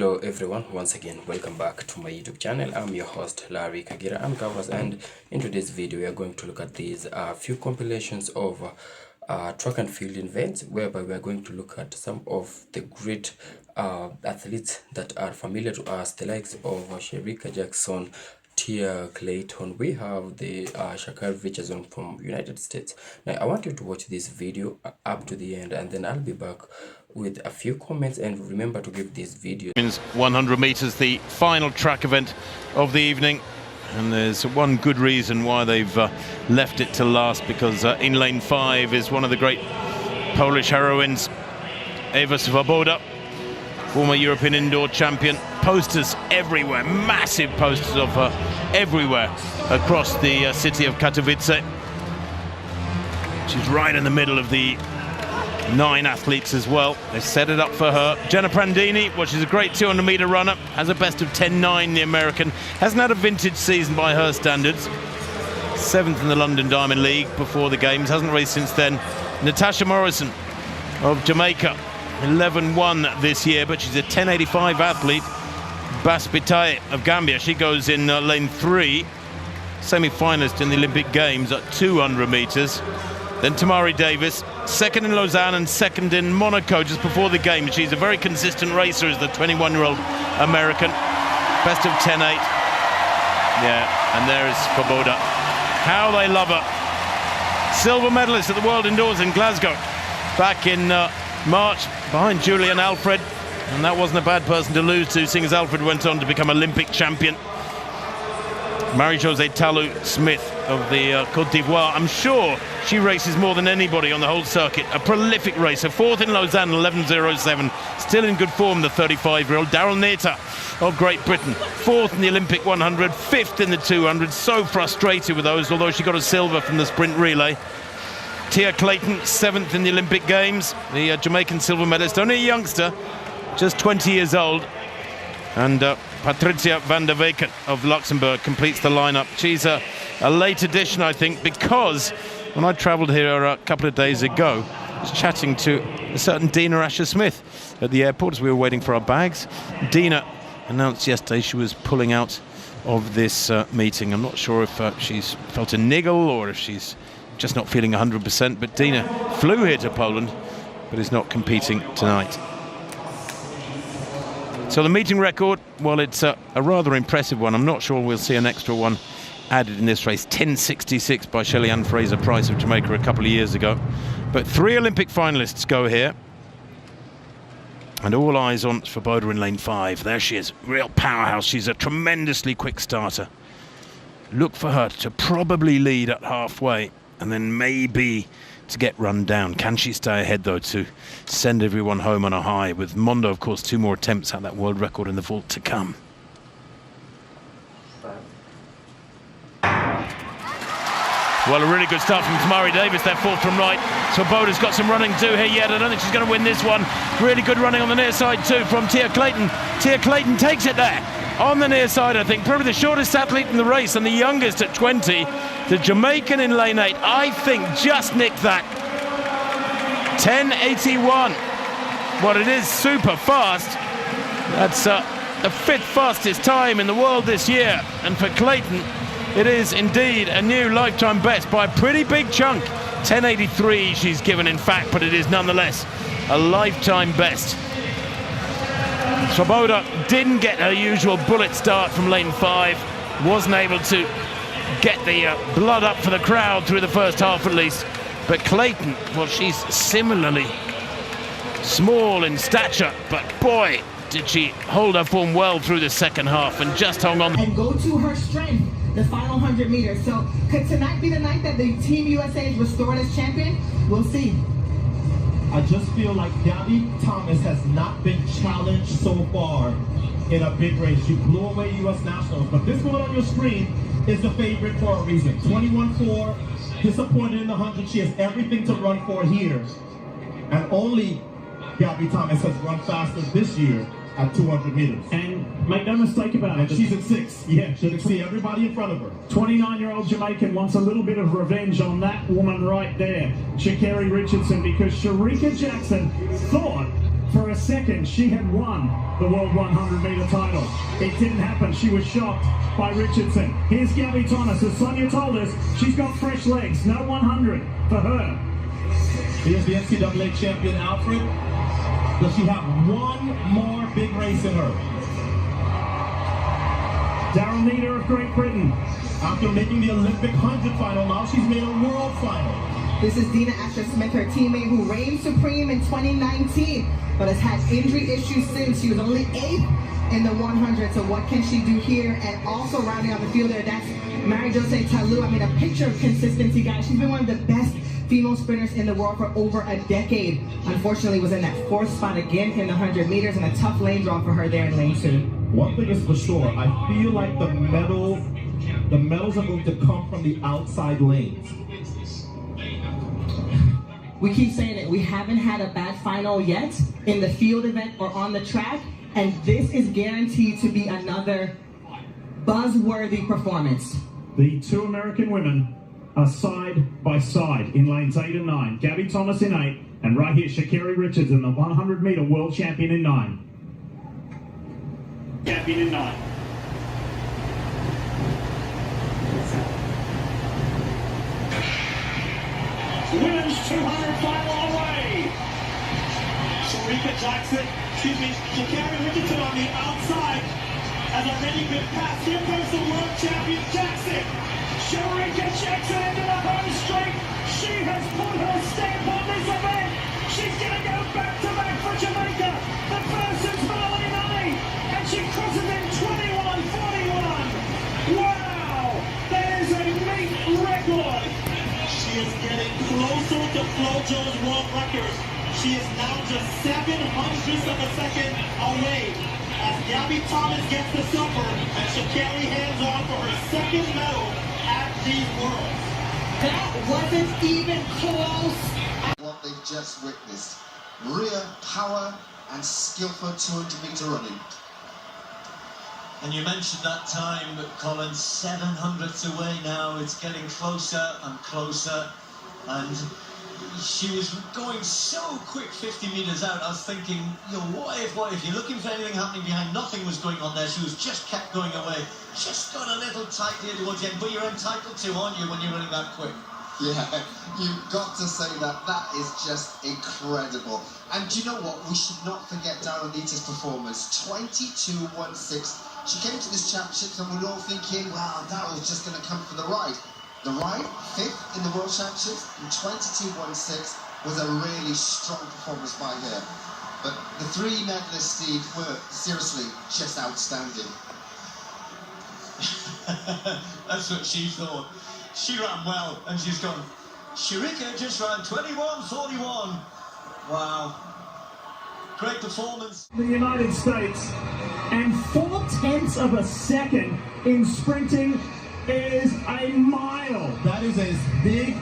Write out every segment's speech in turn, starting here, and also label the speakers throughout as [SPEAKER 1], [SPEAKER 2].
[SPEAKER 1] Hello everyone, once again welcome back to my YouTube channel. I'm your host Hilary Kagira and in today's video we are going to look at these few compilations of track and field events, whereby we are going to look at some of the great athletes that are familiar to us, the likes of Sherika Jackson, Tia Clayton. We have the Shakar Richardson from United States. Now I want you to watch this video up to the end, and then I'll be back with a few comments. And remember to give this video
[SPEAKER 2] 100 meters, the final track event of the evening, and there's one good reason why they've left it till last, because in lane 5 is one of the great Polish heroines, Ewa Swoboda, former European indoor champion. Posters everywhere, massive posters of her everywhere across the city of Katowice. She's right in the middle of the 9 athletes as well. They set it up for her. Jenna Prandini, well, she's a great 200-meter runner, has a best of 10.9, the American. Hasn't had a vintage season by her standards. 7th in the London Diamond League before the games, hasn't raced since then. Natasha Morrison of Jamaica, 11-1 this year, but she's a 10.85 athlete. Bas Bitaye of Gambia, she goes in lane 3, semi-finalist in the Olympic Games at 200 meters. Then Tamari Davis, 2nd in Lausanne and 2nd in Monaco just before the game. She's a very consistent racer as the 21-year-old American. Best of 10.8. Yeah, and there is Swoboda. How they love her. Silver medalist at the World Indoors in Glasgow back in March, behind Julian Alfred. And that wasn't a bad person to lose to, seeing as Alfred went on to become Olympic champion. Marie-Josée Talou Smith of the Côte d'Ivoire. I'm sure she races more than anybody on the whole circuit. A prolific racer. 4th in Lausanne, 11.07. Still in good form, the 35-year-old. Daryl Nater of Great Britain. 4th in the Olympic 100, 5th in the 200. So frustrated with those, although she got a silver from the sprint relay. Tia Clayton, 7th in the Olympic Games. The Jamaican silver medalist. Only a youngster, just 20 years old. And Patricia van der Weken of Luxembourg completes the lineup. She's a late addition, I think, because when I travelled here a couple of days ago, I was chatting to a certain Dina Asher-Smith at the airport as we were waiting for our bags. Dina announced yesterday she was pulling out of this meeting. I'm not sure if she's felt a niggle or if she's just not feeling 100%, but Dina flew here to Poland but is not competing tonight. So the meeting record, well, it's a rather impressive one. I'm not sure we'll see an extra one added in this race. 10.66 by Shelly-Ann Fraser-Price of Jamaica a couple of years ago. But 3 Olympic finalists go here. And all eyes on Swoboda in lane 5. There she is, real powerhouse. She's a tremendously quick starter. Look for her to probably lead at halfway and then maybe to get run down. Can she stay ahead, though, to send everyone home on a high, with Mondo, of course, 2 more attempts at that world record in the vault to come. Well, a really good start from Tamari Davis, they're 4th from right. Swoboda's got some running to do here yet. I don't think she's going to win this one. Really good running on the near side too from Tia Clayton. Tia Clayton takes it there on the near side, I think. Probably the shortest athlete in the race and the youngest at 20. The Jamaican in lane 8, I think, just nicked that. 10.81. Well, it is super fast. That's the 5th fastest time in the world this year. And for Clayton, it is indeed a new lifetime best by a pretty big chunk. 10.83 she's given, in fact, but it is nonetheless a lifetime best. Swoboda didn't get her usual bullet start from lane 5. Wasn't able to get the blood up for the crowd through the first half at least. But Clayton, well, she's similarly small in stature, but boy, did she hold her form well through the second half and just hung on.
[SPEAKER 3] And go to her strength, the final 100 meters. So could tonight be the night that the Team USA is restored as champion? We'll see.
[SPEAKER 4] I just feel like Gabby Thomas has not been challenged so far in a big race. You blew away U.S. Nationals, but this one on your screen is the favorite for a reason. 21.4, disappointed in the 100. She has everything to run for here. And only Gabby Thomas has run faster this year at 200 meters.
[SPEAKER 5] And make no mistake about it.
[SPEAKER 4] She's at 6. Yeah, she can see everybody in front of her.
[SPEAKER 5] 29-year-old Jamaican wants a little bit of revenge on that woman right there, Sha'Carri Richardson, because Sherika Jackson thought for a second she had won the World 100-meter title. It didn't happen. She was shocked by Richardson. Here's Gabby Thomas. As Sonia told us, she's got fresh legs. No 100 for her.
[SPEAKER 4] Here's the NCAA champion, Alfred. Does she have one more big race in her?
[SPEAKER 5] Darren Needham of Great Britain.
[SPEAKER 4] After making the Olympic 100 final, now she's made a world final.
[SPEAKER 3] This is Dina Asher-Smith, her teammate who reigned supreme in 2019, but has had injury issues since. She was only 8th in the 100, so what can she do here? And also rounding out the field there, that's Mary Jose Talu. I mean, a picture of consistency, guys. She's been one of the best female sprinters in the world for over a decade. Unfortunately, was in that 4th spot again in the 100 meters, and a tough lane draw for her there in lane 2.
[SPEAKER 4] One thing is for sure, I feel like the medals are going to come from the outside lanes.
[SPEAKER 3] We keep saying it, we haven't had a bad final yet in the field event or on the track, and this is guaranteed to be another buzzworthy performance.
[SPEAKER 5] The two American women are side by side in lanes 8 and 9. Gabby Thomas in 8, and right here, Sha'Carri Richardson, the 100-meter world champion in 9. Champion in 9. Women's 200 final away.
[SPEAKER 6] Sha'Carri Richardson on the outside has already been passed. Here comes the world champion Jackson. Sharika Jackson into the home straight. She has put her stamp on this event. She's going to go back-to-back for Jamaica. The person's finally 9, and she crosses in 21:41. Wow, that is a meet record. She is getting closer to Flojo's world record. She is now just 7/100ths of a second away as Gabby Thomas gets the silver and Sha'Carri hands on for her 2nd medal at these Worlds.
[SPEAKER 3] That wasn't even close.
[SPEAKER 7] What they've just witnessed. Real power and skillful 200-meter running.
[SPEAKER 8] And you mentioned that time, Colin, 700ths away now. It's getting closer and closer. And she was going so quick 50 meters out. I was thinking, you know, what if you're looking for anything happening behind? Nothing was going on there. She was just kept going away. Just got a little tight here towards the end. But you're entitled to, aren't you, when you're running that quick?
[SPEAKER 7] Yeah, you've got to say that. That is just incredible. And do you know what? We should not forget Darrenita's performance. 22:16. She came to this championship and we're all thinking, wow, Darrell's just going to come for the ride. The ride, 5th in the World Championships, in 22:16 was a really strong performance by her. But the 3 medalists, Steve, were seriously just outstanding.
[SPEAKER 8] That's what she thought. She ran well, and she's gone. Sharika just ran 21:41. Wow. Great performance.
[SPEAKER 5] The United States, and 0.4 of a second in sprinting is a mile.
[SPEAKER 4] That is as big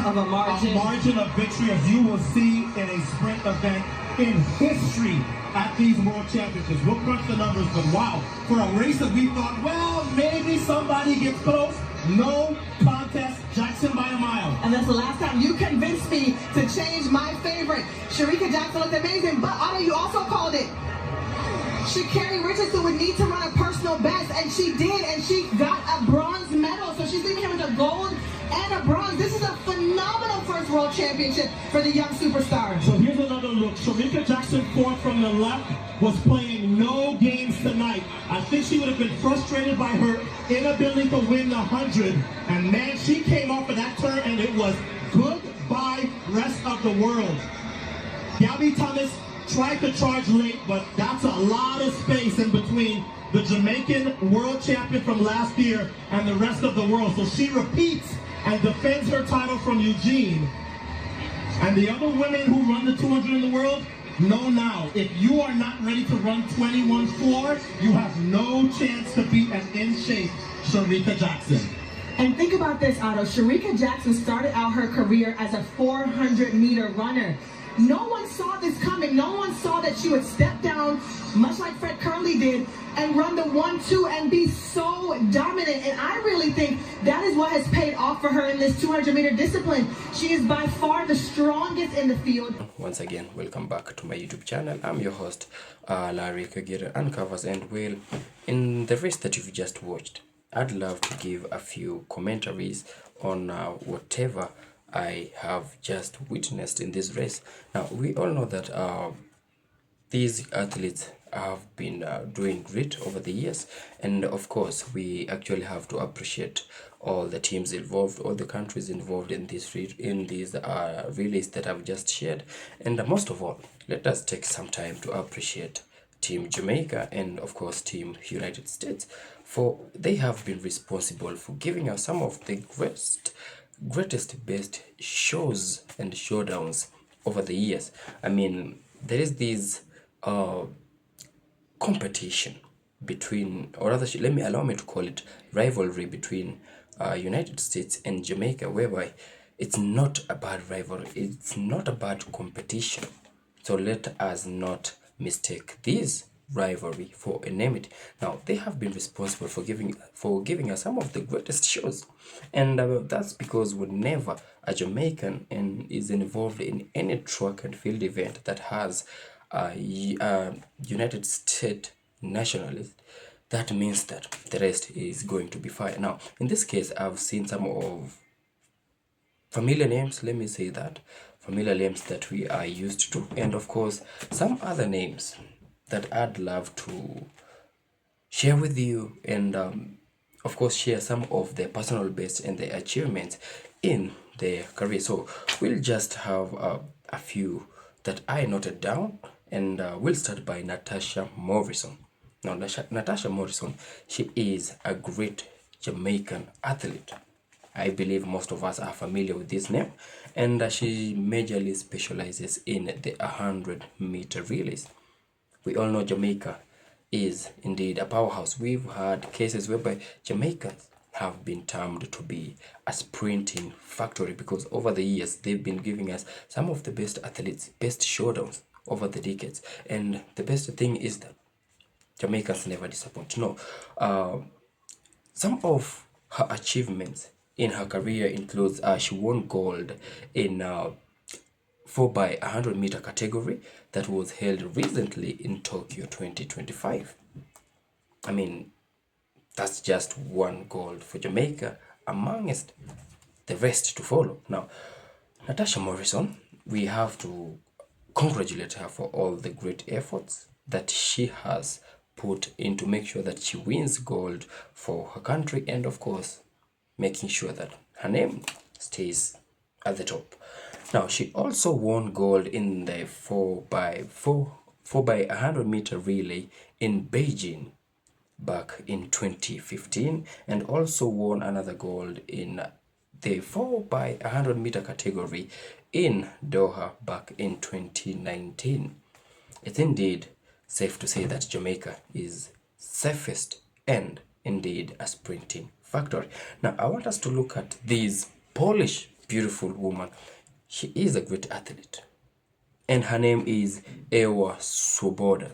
[SPEAKER 3] Of a margin
[SPEAKER 4] of victory as you will see in a sprint event in history at these World Championships. We'll crunch the numbers, but wow, for a race that we thought, well, maybe somebody gets close, no contest, Jackson by a mile.
[SPEAKER 3] And that's the last time you convinced me to change my favorite. Sharika Jackson looked amazing, but Otto, you also called it. Sha'Carri Richardson would need to run a personal best, and she did, and she got a bronze medal. So she's leaving here with a gold and a bronze. This is a phenomenal first World Championship for the young superstar.
[SPEAKER 4] So here's another look. Sharika Jackson, 4th from the left, was playing no games tonight. I think she would have been frustrated by her inability to win the 100. And man, she came off of that turn, and it was goodbye rest of the world. Gabby Thomas tried to charge late, but that's a lot of space in between the Jamaican world champion from last year and the rest of the world. So she repeats and defends her title from Eugene. And the other women who run the 200 in the world know now, if you are not ready to run 21:4, you have no chance to beat an in-shape Sharika Jackson.
[SPEAKER 3] And think about this, Otto. Sharika Jackson started out her career as a 400-meter runner. No one saw this coming. No one saw that she would step down, much like Fred Curley did, and run the 1-2 and be so dominant. And I really think that is what has paid off for her in this 200-meter discipline. She is by far the strongest in the field.
[SPEAKER 1] Once again, welcome back to my YouTube channel. I'm your host, Hilary Kagira Uncovers. And well, in the race that you've just watched, I'd love to give a few commentaries on whatever I have just witnessed in this race. Now, we all know that these athletes have been doing great over the years, and of course we actually have to appreciate all the teams involved, all the countries involved in this relays that I've just shared. And most of all, let us take some time to appreciate Team Jamaica and of course Team United States, for they have been responsible for giving us some of the greatest best shows and showdowns over the years. I mean, there is this competition between, or rather allow me to call it rivalry between United States and Jamaica, whereby it's not a bad rivalry, it's not a bad competition. So let us not mistake this rivalry for enmity. Now, they have been responsible for giving us some of the greatest shows, and that's because whenever a Jamaican is involved in any track and field event that has a United States nationalist, that means that the rest is going to be fire. Now, in this case, I've seen some of familiar names, let me say that, familiar names that we are used to, and of course some other names that I'd love to share with you, and of course share some of their personal best and their achievements in their career. So we'll just have a few that I noted down, and we'll start by Natasha Morrison. Now, Natasha Morrison, she is a great Jamaican athlete. I believe most of us are familiar with this name, and she majorly specializes in the 100-meter relays. We all know Jamaica is indeed a powerhouse. We've had cases whereby Jamaicans have been termed to be a sprinting factory, because over the years they've been giving us some of the best athletes, best showdowns over the decades. And the best thing is that Jamaicans never disappoint. No, some of her achievements in her career includes she won gold in 4x100-meter category that was held recently in Tokyo 2025. I mean, that's just one gold for Jamaica amongst the rest to follow. Now, Natasha Morrison, we have to congratulate her for all the great efforts that she has put in to make sure that she wins gold for her country, and of course making sure that her name stays at the top. Now, she also won gold in the 4x100-meter relay in Beijing back in 2015, and also won another gold in the 4x100-meter category in Doha back in 2019. It's indeed safe to say that Jamaica is safest and indeed a sprinting factory. Now, I want us to look at this Polish beautiful woman. She is a great athlete, and her name is Ewa Swoboda.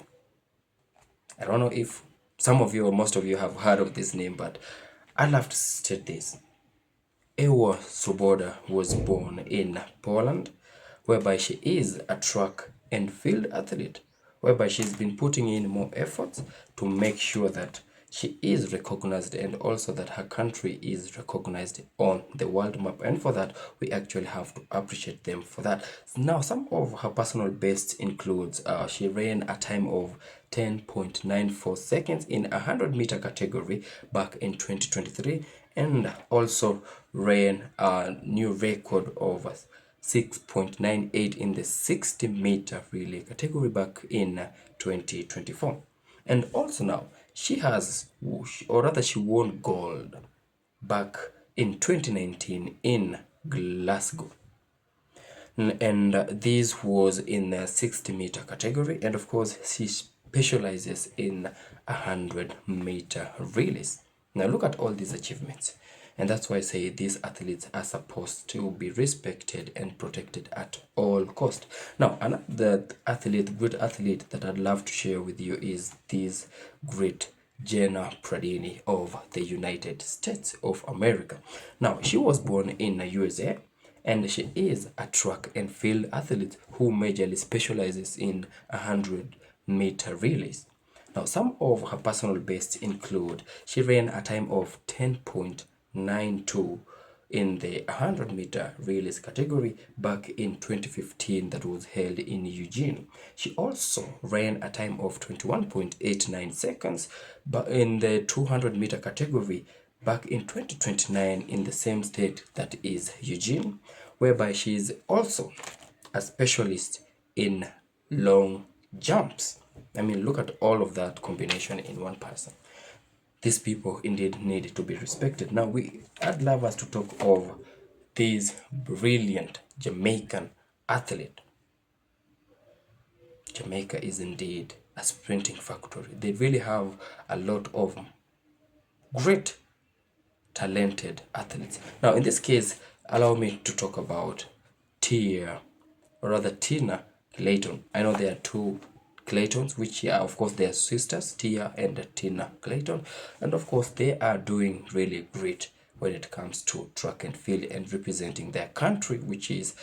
[SPEAKER 1] I don't know if some of you or most of you have heard of this name, but I'd love to state this. Ewa Swoboda was born in Poland, whereby she is a track and field athlete, whereby she's been putting in more efforts to make sure that she is recognized, and also that her country is recognized on the world map. And for that, we actually have to appreciate them for that. Now, some of her personal bests includes she ran a time of 10.94 seconds in a 100-meter category back in 2023, and also ran a new record of 6.98 in the 60-meter relay category back in 2024. And also now, she won gold back in 2019 in Glasgow. And this was in the 60-meter category, and of course she specializes in 100-meter relays. Now look at all these achievements, And that's why I say these athletes are supposed to be respected and protected at all cost. Now, another good athlete that I'd love to share with you is this great Jamaican of the United States of America. Now, she was born in the USA, and she is a track and field athlete who majorly specializes in 100-meter relays. Now, some of her personal bests include she ran a time of 10.92 in the 100-meter relays category back in 2015 that was held in Eugene. She also ran a time of 21.89 seconds but in the 200-meter category back in 2029 in the same state that is Eugene, whereby she is also a specialist in long jumps. I mean, look at all of that combination in one person. These people indeed need to be respected. Now, I'd love us to talk of this brilliant Jamaican athlete. Jamaica is indeed a sprinting factory. They really have a lot of great, talented athletes. Now, in this case, allow me to talk about Tina Clayton. I know there are two Claytons, which are, of course, they are sisters, Tia and Tina Clayton, and of course they are doing really great when it comes to track and field and representing their country, which is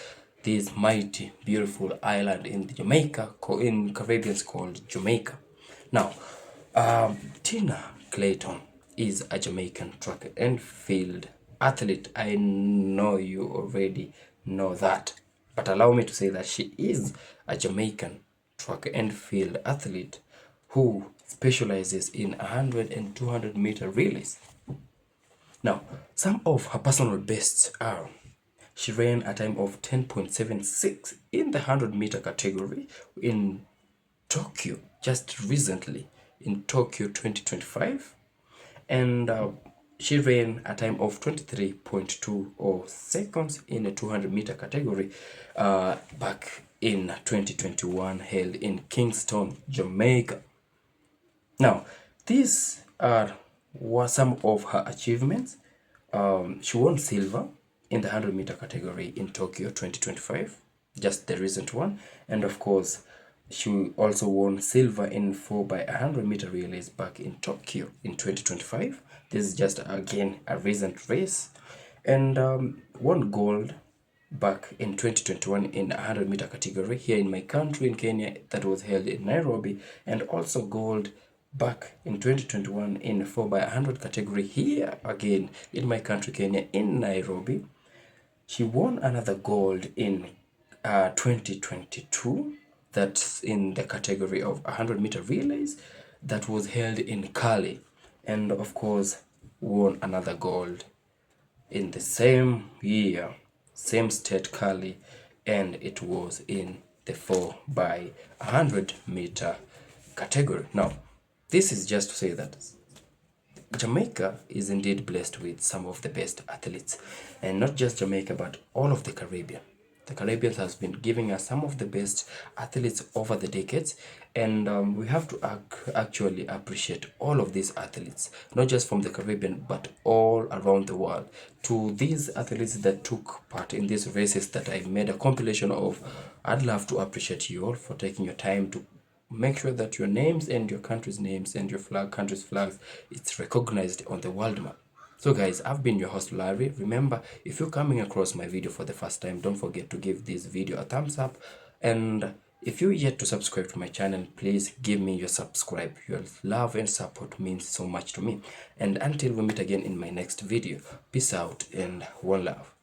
[SPEAKER 1] this mighty, beautiful island in Jamaica, in Caribbean called Jamaica. Now, Tina Clayton is a Jamaican track and field athlete. I know you already know that, but allow me to say that she is a Jamaican track and field athlete who specializes in 100 and 200-meter relays. Now, some of her personal bests are she ran a time of 10.76 in the 100-meter category in Tokyo just recently in Tokyo 2025, and she ran a time of 23.20 seconds in the 200-meter category back in 2021 held in Kingston, Jamaica. Now, these were some of her achievements. She won silver in the 100-meter category in Tokyo 2025, just the recent one, and of course she also won silver in 4x100-meter relays back in Tokyo in 2025. This is just again a recent race, and won gold back in 2021 in 100-meter category here in my country in Kenya that was held in Nairobi, and also gold back in 2021 in 4x100 category here again in my country Kenya in Nairobi. She won another gold in 2022, that's in the category of 100-meter relays that was held in Cali, and of course won another gold in the same year, same state Cali, and it was in the 4x100-meter category. Now, this is just to say that Jamaica is indeed blessed with some of the best athletes, and not just Jamaica but all of the Caribbean. The Caribbean has been giving us some of the best athletes over the decades, and we have to actually appreciate all of these athletes, not just from the Caribbean but all around the world. To these athletes that took part in these races that I made a compilation of, I'd love to appreciate you all for taking your time to make sure that your names and your country's names and your country's flags, it's recognized on the world map. So guys, I've been your host Larry. Remember, if you're coming across my video for the first time, don't forget to give this video a thumbs up, and if you're yet to subscribe to my channel, please give me your subscribe. Your love and support means so much to me. And until we meet again in my next video, peace out and one love.